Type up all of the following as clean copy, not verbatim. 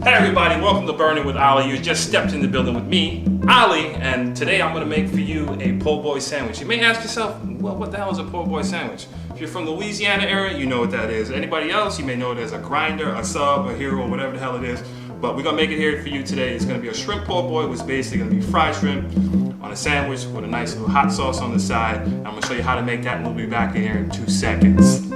Hey everybody, welcome to Burning with Ollie. You just stepped in the building with me, Ollie, and today I'm going to make for you a po' boy sandwich. You may ask yourself, well, what the hell is a po' boy sandwich? If you're from the Louisiana area, you know what that is. Anybody else, you may know it as a grinder, a sub, a hero, whatever the hell it is. But we're going to make it here for you today. It's going to be a shrimp po' boy, which is basically going to be fried shrimp on a sandwich with a nice little hot sauce on the side. I'm going to show you how to make that, and we'll be back in here in 2 seconds.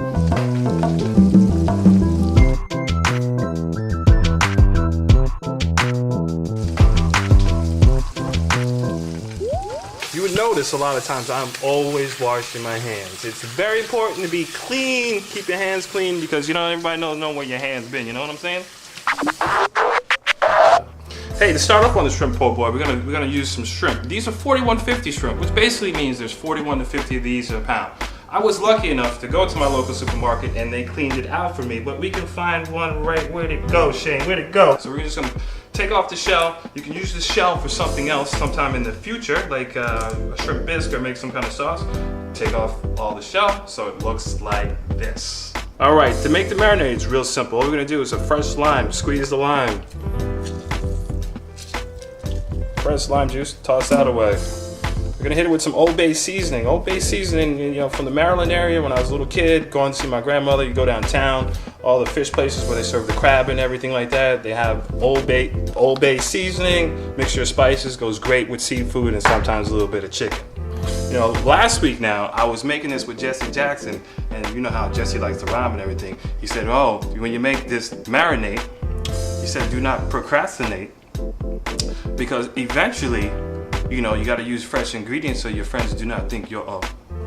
You would notice a lot of times I'm always washing my hands. It's very important to be clean, keep your hands clean, because you know everybody know where your hands been, you know what I'm saying? Hey, to start off on the shrimp po' boy, we're gonna use some shrimp. These are 4150 shrimp, which basically means there's 41 to 50 of these a pound. I was lucky enough to go to my local supermarket and they cleaned it out for me, but we can find one right. Where'd it go, Shane? Where'd it go? So we're just gonna take off the shell. You can use the shell for something else sometime in the future, like a shrimp bisque or make some kind of sauce. Take off all the shell so it looks like this. All right, to make the marinade, it's real simple. All we're gonna do is a fresh lime, squeeze the lime. Fresh lime juice, toss that away. We're gonna hit it with some Old Bay seasoning. Old Bay seasoning, you know, from the Maryland area. When I was a little kid, going to see my grandmother, you go downtown, all the fish places where they serve the crab and everything like that, they have Old Bay seasoning. Mixture of spices goes great with seafood and sometimes a little bit of chicken. You know, last week now, I was making this with Jesse Jackson, and you know how Jesse likes to rhyme and everything. He said, oh, when you make this marinade, he said, do not procrastinate, because eventually, you know, you got to use fresh ingredients so your friends do not think you're a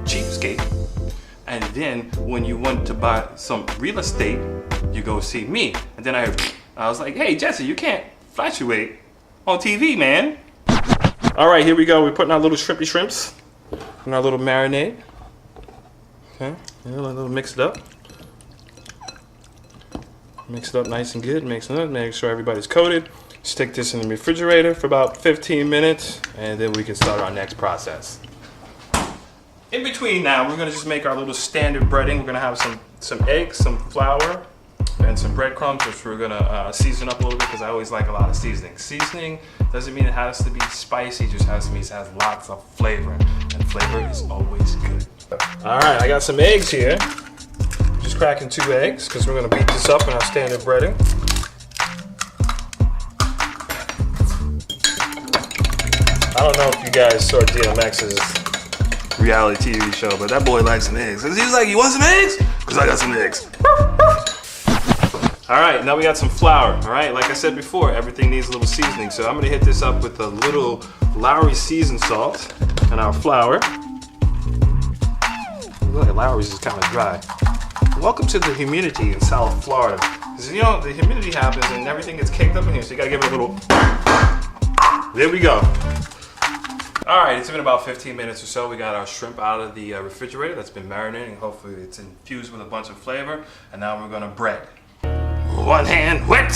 cheapskate. And then when you want to buy some real estate, you go see me. And then I was like, hey, Jesse, you can't fluctuate on TV, man. All right, here we go. We're putting our little shrimps in our little marinade. Okay, a little mix it up. Mix it up nice and good. Mix it up, make sure everybody's coated. Stick this in the refrigerator for about 15 minutes, and then we can start our next process. In between now, we're gonna just make our little standard breading. We're gonna have some eggs, some flour, and some breadcrumbs, which we're gonna season up a little bit, because I always like a lot of seasoning. Seasoning doesn't mean it has to be spicy, it just has to mean it has lots of flavor, and flavor is always good. All right, I got some eggs here. Just cracking 2 eggs, because we're gonna beat this up in our standard breading. I don't know if you guys saw DMX's reality TV show, but that boy likes some eggs. He was like, you want some eggs? Because I got some eggs. All right, now we got some flour. All right, like I said before, everything needs a little seasoning. So I'm gonna hit this up with a little Lowry seasoned salt and our flour. Look, Lowry's is kind of dry. Welcome to the humidity in South Florida. Because you know, the humidity happens and everything gets caked up in here, so you gotta give it a little. There we go. All right, it's been about 15 minutes or so. We got our shrimp out of the refrigerator that's been marinating. Hopefully it's infused with a bunch of flavor. And now we're gonna bread. One hand wet,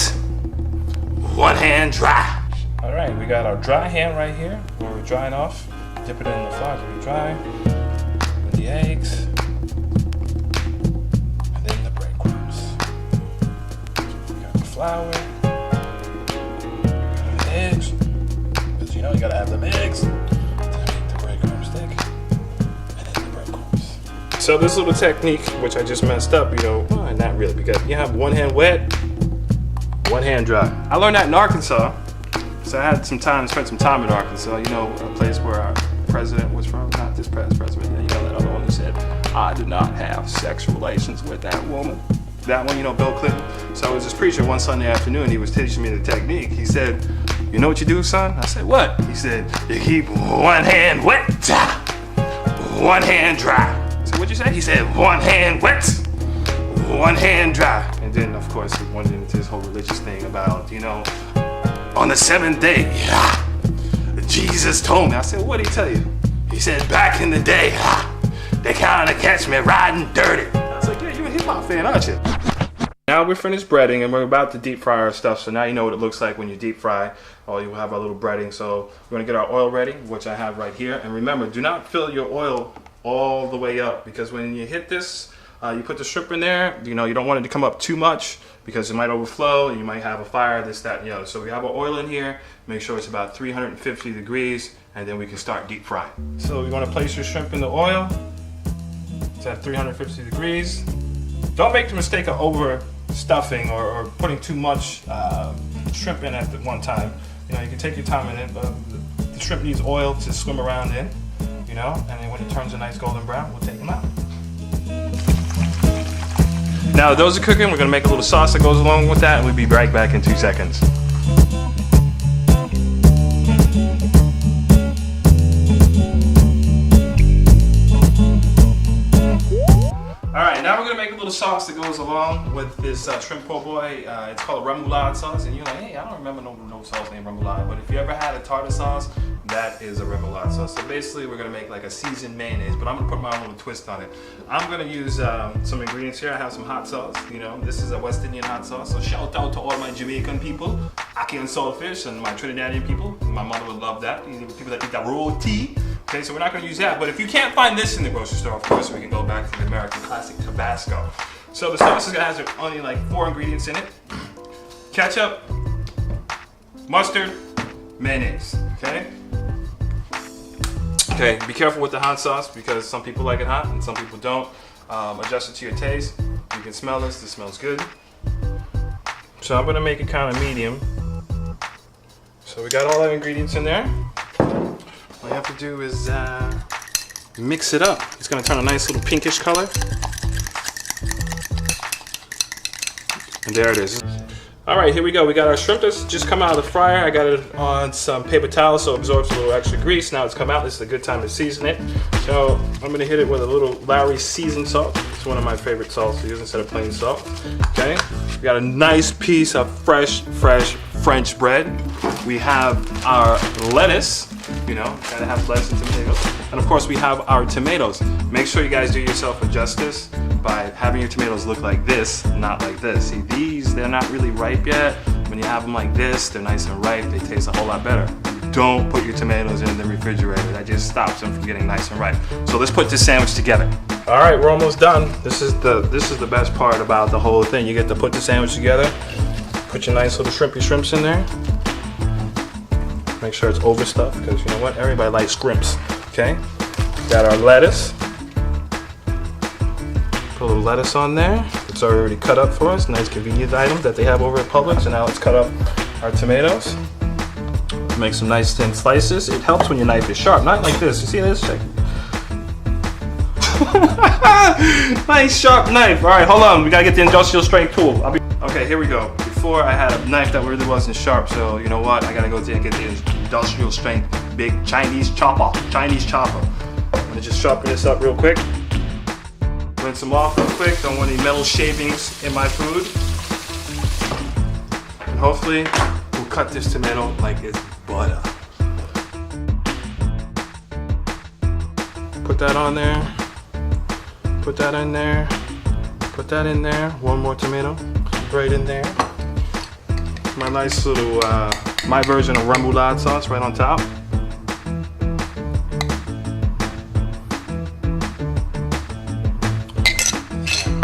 one hand dry. All right, we got our dry hand right here, where we're drying off. Dip it in the flour to be dry. With the eggs. And then the breadcrumbs. We got the flour. We got the eggs. Because you know you gotta have them eggs. So this little technique, which I just messed up, you know, well, not really, because you have one hand wet, one hand dry. I learned that in Arkansas, so I had spent some time in Arkansas, you know, a place where our president was from, not this past president, you know, that other one who said, I did not have sex relations with that woman. That one, you know, Bill Clinton. So I was this preacher one Sunday afternoon, he was teaching me the technique. He said, you know what you do, son? I said, what? He said, you keep one hand wet, one hand dry. What'd you say? He said, one hand wet, one hand dry. And then, of course, he went into his whole religious thing about, you know, on the 7th day, Jesus told me. I said, what'd he tell you? He said, back in the day, they kind of catch me riding dirty. I was like, yeah, you're a hip-hop fan, aren't you? Now we're finished breading, and we're about to deep fry our stuff. So now you know what it looks like when you deep fry. Oh, you have our little breading. So we're gonna get our oil ready, which I have right here. And remember, do not fill your oil all the way up, because when you hit this You put the shrimp in there. You know, you don't want it to come up too much because it might overflow and you might have a fire, this, that, and the other. So we have our oil in here. Make sure it's about 350 degrees, and then we can start deep frying. So you want to place your shrimp in the oil. It's at 350 degrees. Don't make the mistake of over stuffing or putting too much shrimp in at one time. You know, you can take your time in it, but the shrimp needs oil to swim around in, you know, and then when it turns a nice golden brown, we'll take them out. Now those are cooking, we're gonna make a little sauce that goes along with that, and we'll be right back in 2 seconds. Alright, now we're going to make a little sauce that goes along with this shrimp po' boy. It's called a remoulade sauce, and you're like, hey, I don't remember no sauce named remoulade, but if you ever had a tartar sauce, that is a remoulade sauce. So basically we're going to make like a seasoned mayonnaise, but I'm going to put my own little twist on it. I'm going to use some ingredients here. I have some hot sauce, you know, this is a West Indian hot sauce, so shout out to all my Jamaican people, ackee and saltfish, and my Trinidadian people. My mother would love that, people that eat that roti. Okay, so we're not going to use that, but if you can't find this in the grocery store, of course, we can go back to the American classic Tabasco. So the sauce has only like 4 ingredients in it. Ketchup, mustard, mayonnaise, okay? Okay, be careful with the hot sauce because some people like it hot and some people don't. Adjust it to your taste. You can smell this smells good. So I'm going to make it kind of medium. So we got all the ingredients in there. All you have to do is mix it up. It's going to turn a nice little pinkish color. And there it is. All right, here we go. We got our shrimp that's just come out of the fryer. I got it on some paper towel so it absorbs a little extra grease. Now it's come out. This is a good time to season it. So I'm going to hit it with a little Lowry seasoned salt. It's one of my favorite salts to use instead of plain salt. Okay. We got a nice piece of fresh French bread. We have our lettuce. You know, gotta have lettuce and tomatoes. And of course we have our tomatoes. Make sure you guys do yourself a justice by having your tomatoes look like this, not like this. See, these, they're not really ripe yet. When you have them like this, they're nice and ripe. They taste a whole lot better. Don't put your tomatoes in the refrigerator. That just stops them from getting nice and ripe. So let's put this sandwich together. All right, we're almost done. This is the best part about the whole thing. You get to put the sandwich together. Put your nice little shrimps in there. Make sure it's overstuffed because you know what? Everybody likes scrimps. Okay? Got our lettuce. Put a little lettuce on there. It's already cut up for us. Nice convenient item that they have over at Publix. So now let's cut up our tomatoes. Make some nice thin slices. It helps when your knife is sharp. Not like this. You see this? Check. Nice sharp knife. All right, hold on. We gotta get the industrial strength tool. Okay, here we go. Before I had a knife that really wasn't sharp, so you know what? I gotta go get the industrial strength big Chinese chopper. I'm gonna just sharpen this up real quick. Rinse them off real quick. Don't want any metal shavings in my food. And hopefully, we'll cut this tomato like it's butter. Put that on there. Put that in there. Put that in there. One more tomato. Right in there. My nice little, my version of remoulade sauce right on top.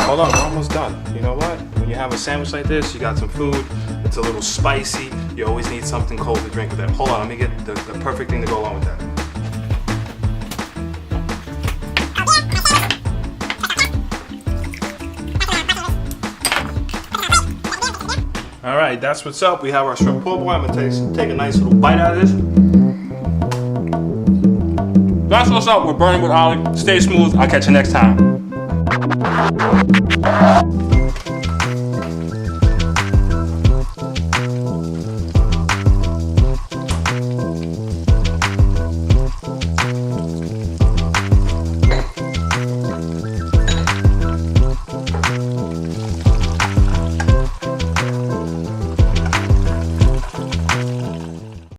Hold on, we're almost done. You know what? When you have a sandwich like this, you got some food, it's a little spicy, you always need something cold to drink with that. Hold on, let me get the perfect thing to go along with that. All right, that's what's up. We have our shrimp po' boy. I'm gonna take a nice little bite out of this. That's what's up. We're burning with Ollie. Stay smooth. I'll catch you next time.